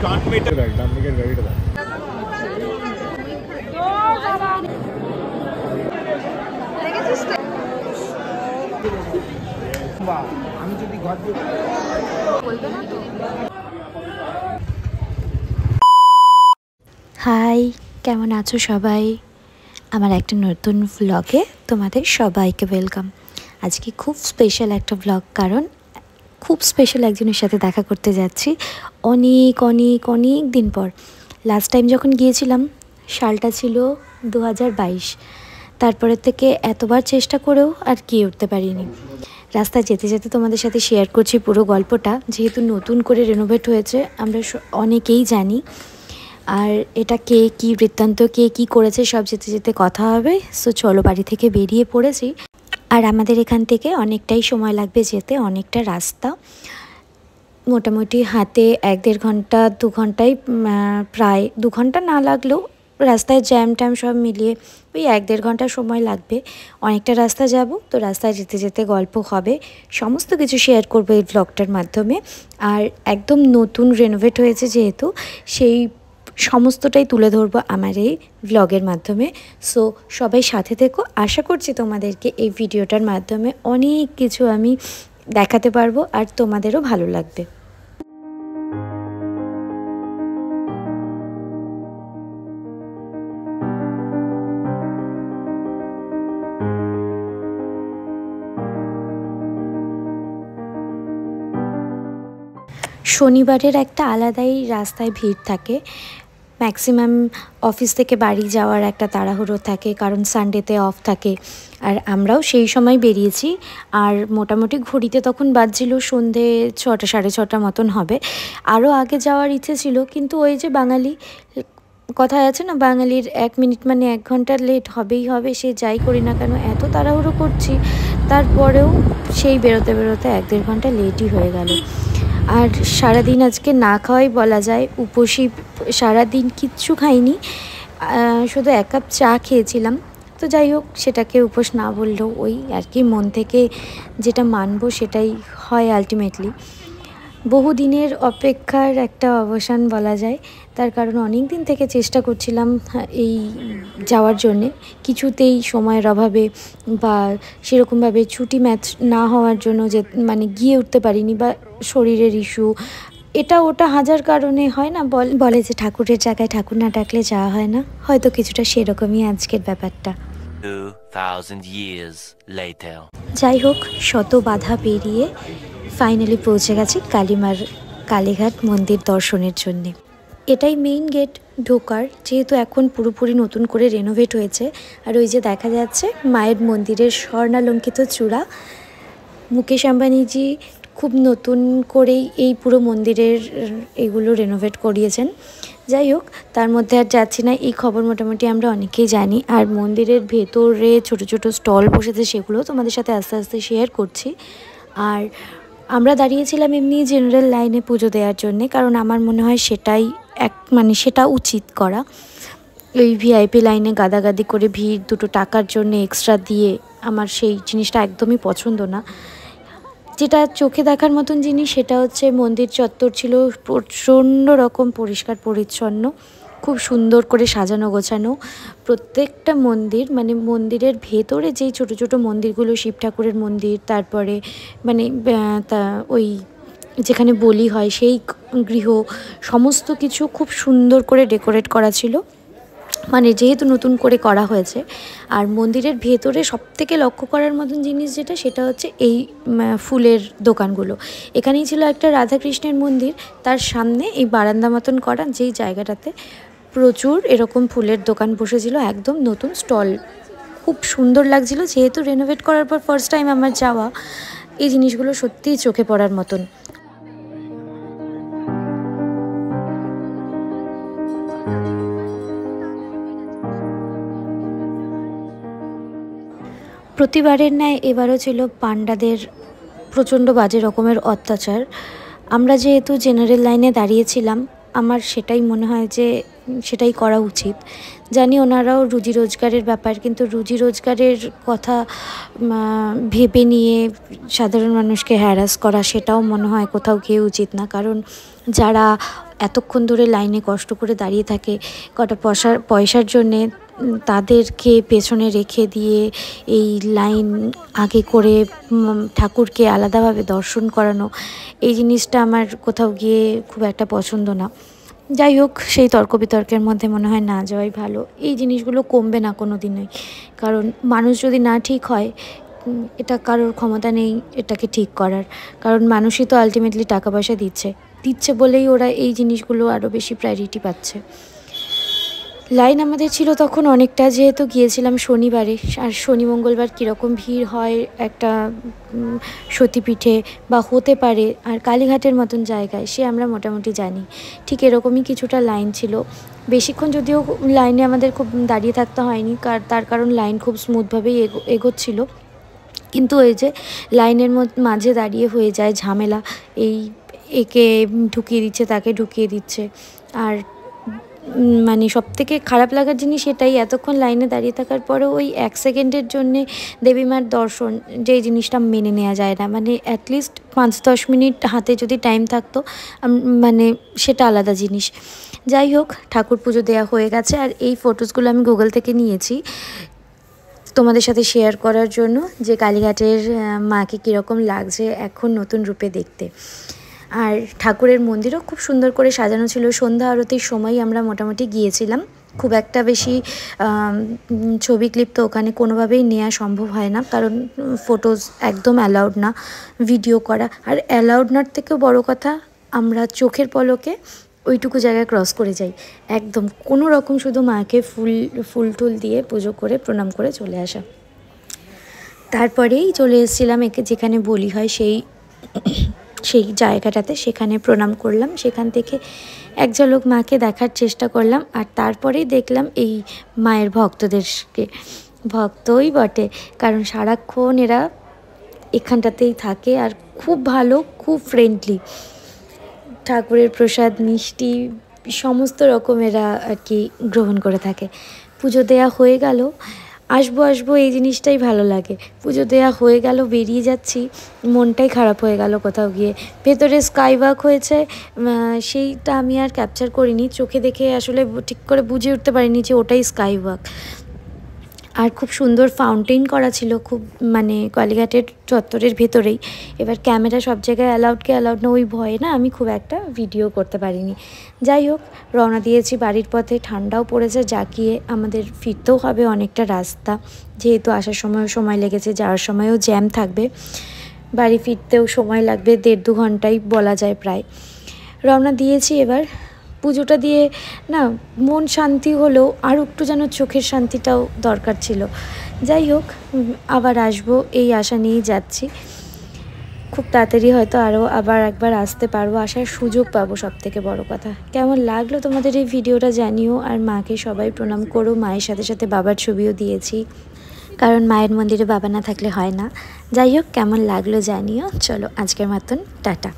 কাট metre ডান দিকের গাড়িটা দেখ। আমি যদি ঘর দিয়ে বলবে না তো। হাই, কেমন আছো সবাই? আমার একটা নতুন ভ্লগে তোমাদের সবাইকে ওয়েলকাম। আজকে খুব স্পেশাল একটা ভ্লগ, কারণ খুব স্পেশাল একজনের সাথে দেখা করতে যাচ্ছি অনেক অনেক অনেক দিন পর। লাস্ট টাইম যখন গিয়েছিলাম সালটা ছিল 2022। তারপরে থেকে এতবার চেষ্টা করেও আর গিয়ে উঠতে পারিনি। রাস্তায় যেতে যেতে তোমাদের সাথে শেয়ার করছি পুরো গল্পটা, যেহেতু নতুন করে রেনোভেট হয়েছে আমরা অনেকেই জানি। আর এটা কে কী বৃত্তান্ত, কে কী করেছে সব যেতে যেতে কথা হবে। সো চলো, বাড়ি থেকে বেরিয়ে পড়েছি। আর আমাদের এখান থেকে অনেকটাই সময় লাগবে যেতে, অনেকটা রাস্তা, মোটামুটি হাতে 1-1.5 ঘন্টা 2 ঘন্টায়, প্রায় 2 ঘন্টা না লাগলেও রাস্তায় জ্যাম ট্যাম সব মিলিয়ে ওই 1-1.5 ঘন্টা সময় লাগবে। অনেকটা রাস্তা যাব, তো রাস্তায় যেতে যেতে গল্প হবে, সমস্ত কিছু শেয়ার করবো এই ব্লগটার মাধ্যমে। আর একদম নতুন রেনোভেট হয়েছে যেহেতু, সেই সমস্তটাই তুলে ধরবো আমার এই ব্লগের মাধ্যমে। সো সবাই সাথে থেকো, আশা করছি তোমাদেরকে এই ভিডিওটার মাধ্যমে অনেক কিছু আমি দেখাতে পারবো আর তোমাদেরও ভালো লাগবে। শনিবারের একটা আলাদাই রাস্তায় ভিড় থাকে, ম্যাক্সিমাম অফিস থেকে বাড়ি যাওয়ার একটা তাড়াহুড়ো থাকে, কারণ সানডেতে অফ থাকে। আর আমরাও সেই সময় বেরিয়েছি, আর মোটামুটি ঘড়িতে তখন বাজছিল সন্ধে 6টা 6:30 মতন হবে। আরও আগে যাওয়ার ইচ্ছে ছিল, কিন্তু ওই যে বাঙালি কথায় আছে না, বাঙালির 1 মিনিট মানে 1 ঘন্টা লেট হবেই হবে, সে যাই করি না কেন। এত তাড়াহুড়ো করছি, তারপরেও সেই বেরোতে বেরোতে 1-1.5 ঘন্টা লেটই হয়ে গেল। আর সারাদিন আজকে না খাওয়াই বলা যায়, উপোসী, সারাদিন কিচ্ছু খাইনি, শুধু 1 কাপ চা খেয়েছিলাম। তো যাই হোক, সেটাকে উপোস না বললেও ওই আর কি, মন থেকে যেটা মানবো সেটাই হয় আলটিমেটলি। বহুদিনের অপেক্ষার একটা অবসান বলা যায়, তার কারণ অনেক দিন থেকে চেষ্টা করছিলাম এই যাওয়ার জন্যে, কিছুতেই সময়ের অভাবে বা সেরকমভাবে ছুটি ম্যাচ না হওয়ার জন্য যে মানে গিয়ে উঠতে পারিনি, বা শরীরের ইস্যু, এটা ওটা হাজার কারণে হয় না, বলে যে ঠাকুরের জায়গায় ঠাকুর না ডাকলে যাওয়া হয় না, হয়তো কিছুটা সেরকমই আজকের ব্যাপারটা। 2000 years later. যাই হোক, শত বাধা পেরিয়ে ফাইনালি পৌঁছে গেছি কালীমার কালীঘাট মন্দির দর্শনের জন্যে। এটাই মেইন গেট ঢোকার, যেহেতু এখন পুরোপুরি নতুন করে রেনোভেট হয়েছে। আর ওই যে দেখা যাচ্ছে মায়ের মন্দিরের স্বর্ণালঙ্কিত চূড়া, মুকেশ আম্বানিজি খুব নতুন করেই এই পুরো মন্দিরের এগুলো রেনোভেট করিয়েছেন। যাই হোক, তার মধ্যে আর যাচ্ছি না, এই খবর মোটামুটি আমরা অনেকেই জানি। আর মন্দিরের ভেতরে ছোট ছোট স্টল বসেছে, সেগুলোও তোমাদের সাথে আস্তে আস্তে শেয়ার করছি। আর আমরা দাঁড়িয়েছিলাম এমনি জেনারেল লাইনে পুজো দেওয়ার জন্যে, কারণ আমার মনে হয় সেটাই সেটা উচিত করা। ওই ভিআইপি লাইনে গাদাগাদি করে ভিড়, 2 টাকার জন্য এক্সট্রা দিয়ে, আমার সেই জিনিসটা একদমই পছন্দ না। যেটা চোখে দেখার মতন জিনিস সেটা হচ্ছে মন্দির চত্বর ছিল প্রচণ্ড রকম পরিষ্কার পরিচ্ছন্ন, খুব সুন্দর করে সাজানো গোছানো। প্রত্যেকটা মন্দির, মানে মন্দিরের ভেতরে যেই ছোট ছোট মন্দিরগুলো, শিব ঠাকুরের মন্দির, তারপরে মানে ওই যেখানে বলি হয় সেই গৃহ, সমস্ত কিছু খুব সুন্দর করে ডেকোরেট করা ছিল, মানে যেহেতু নতুন করে করা হয়েছে। আর মন্দিরের ভেতরে সবথেকে লক্ষ্য করার মতন জিনিস যেটা, সেটা হচ্ছে এই ফুলের দোকানগুলো। এখানেই ছিল একটা রাধাকৃষ্ণের মন্দির, তার সামনে এই বারান্দা মতন করা যেই জায়গাটাতে প্রচুর এরকম ফুলের দোকান বসেছিল, একদম নতুন স্টল, খুব সুন্দর লাগছিল। যেহেতু রেনোভেট করার পর ফার্স্ট টাইম আমার যাওয়া, এই জিনিসগুলো সত্যিই চোখে পড়ার মতন। প্রতিবারের ন্যায় এবারও ছিল পান্ডাদের প্রচণ্ড বাজে রকমের অত্যাচার। আমরা যেহেতু জেনারেল লাইনে দাঁড়িয়েছিলাম, আমার সেটাই মনে হয় যে সেটাই করা উচিত। জানি ওনারাও রুজি রোজগারের ব্যাপার, কিন্তু রুজি রোজগারের কথা ভেবে নিয়ে সাধারণ মানুষকে হ্যারাস করা সেটাও মনে হয় কোথাও গিয়ে উচিত না। কারণ যারা এতক্ষণ ধরে লাইনে কষ্ট করে দাঁড়িয়ে থাকে কটা পয়সার জন্যে, তাদেরকে পেছনে রেখে দিয়ে এই লাইন আগে করে ঠাকুরকে আলাদাভাবে দর্শন করানো, এই জিনিসটা আমার কোথাও গিয়ে খুব একটা পছন্দ না। যাই হোক, সেই তর্ক বিতর্কের মধ্যে মনে হয় না যাওয়াই ভালো। এই জিনিসগুলো কমবে না কোনো দিনই, কারণ মানুষ যদি না ঠিক হয়, এটা কারোর ক্ষমতা নেই এটাকে ঠিক করার। কারণ মানুষই তো আলটিমেটলি টাকা পয়সা দিচ্ছে বলেই ওরা এই জিনিসগুলো আরও বেশি প্রায়োরিটি পাচ্ছে। লাইন আমাদের ছিল তখন অনেকটা, যেহেতু গিয়েছিলাম শনিবারে, আর শনি মঙ্গলবার কীরকম ভিড় হয় একটা সতীপীঠে বা হতে পারে আর কালীঘাটের মতন জায়গায়, সে আমরা মোটামুটি জানি। ঠিক এরকমই কিছুটা লাইন ছিল। বেশিক্ষণ যদিও লাইনে আমাদের খুব দাঁড়িয়ে থাকতে হয়নি, তার কারণ লাইন খুব স্মুথভাবেই এগোচ্ছিল। কিন্তু এই যে লাইনের মাঝে দাঁড়িয়ে হয়ে যায় ঝামেলা, এই একে ঢুকিয়ে দিচ্ছে তাকে ঢুকিয়ে দিচ্ছে। আর মানে সবথেকে খারাপ লাগার জিনিস এটাই, এতক্ষণ লাইনে দাঁড়িয়ে থাকার পরেও ওই 1 সেকেন্ডের জন্যে দেবী মার দর্শন, যে জিনিসটা মেনে নেওয়া যায় না। মানে অ্যাটলিস্ট 5-10 মিনিট হাতে যদি টাইম থাকতো, মানে সেটা আলাদা জিনিস। যাই হোক, ঠাকুর পুজো দেওয়া হয়ে গেছে। আর এই ফটোসগুলো আমি গুগল থেকে নিয়েছি তোমাদের সাথে শেয়ার করার জন্য, যে কালীঘাটের মাকে কীরকম লাগছে এখন নতুন রূপে দেখতে। আর ঠাকুরের মন্দিরও খুব সুন্দর করে সাজানো ছিল। সন্ধ্যা আরতির সময় আমরা মোটামুটি গিয়েছিলাম। খুব একটা বেশি ছবি ক্লিপ তো ওখানে কোনোভাবেই নেওয়া সম্ভব হয় না, কারণ ফটোজ একদম অ্যালাউড না ভিডিও করা। আর অ্যালাউড নার থেকেও বড় কথা, আমরা চোখের পলকে ওইটুকু জায়গায় ক্রস করে যাই একদম, কোনো রকম শুধু মাকে ফুল টুল দিয়ে পুজো করে প্রণাম করে চলে আসা। তারপরেই চলে এসেছিলাম যেখানে বলি হয় সেই জায়গাটাতে, সেখানে প্রণাম করলাম। সেখান থেকে এক ঝলক মাকে দেখার চেষ্টা করলাম। আর তারপরেই দেখলাম এই মায়ের ভক্তদেরকে, ভক্তই বটে, কারণ সারাক্ষণ এরা এখানটাতেই থাকে আর খুব ভালো, খুব ফ্রেন্ডলি। ঠাকুরের প্রসাদ মিষ্টি সমস্ত রকম এরা আর কি গ্রহণ করে থাকে। পুজো দেয়া হয়ে গেল, আসবো এই জিনিসটাই ভালো লাগে। পুজো দেওয়া হয়ে গেল, বেরিয়ে যাচ্ছি, মনটাই খারাপ হয়ে গেল কোথাও গিয়ে। ভেতরে স্কাই ওয়াক হয়েছে, সেইটা আমি আর ক্যাপচার করিনি, চোখে দেখে আসলে ঠিক করে বুঝে উঠতে পারিনি যে ওটাই স্কাই ওয়াক। আর খুব সুন্দর ফাউন্টেন করা ছিল, খুব মানে কালীঘাটের চত্বরের ভেতরেই। এবার ক্যামেরা সব জায়গায় অ্যালাউড না, ওই ভয়ে না আমি খুব একটা ভিডিও করতে পারিনি। যাই হোক, রওনা দিয়েছি বাড়ির পথে। ঠান্ডাও পড়েছে জাঁকিয়ে, আমাদের ফিরতেও হবে অনেকটা রাস্তা, যেহেতু আসার সময় লেগেছে, যাওয়ার সময়ও জ্যাম থাকবে, বাড়ি ফিরতেও সময় লাগবে 1.5-2 ঘন্টাই বলা যায় প্রায়। রওনা দিয়েছি। এবার পুজোটা দিয়ে না মন শান্তি হলেও আরও একটু যেন চোখের শান্তিটাও দরকার ছিল। যাই হোক, আবার আসবো এই আশা নিয়েই যাচ্ছি। খুব তাড়াতাড়ি হয়তো আবার একবার আসতে পারবো, আসার সুযোগ পাবো, সবথেকে বড় কথা। কেমন লাগলো তোমাদের এই ভিডিওটা জানিও। আর মাকে সবাই প্রণাম করো। মায়ের সাথে সাথে বাবার ছবিও দিয়েছি, কারণ মায়ের মন্দিরে বাবা না থাকলে হয় না। যাই হোক, কেমন লাগলো জানিও। চলো আজকের মতন টাটা।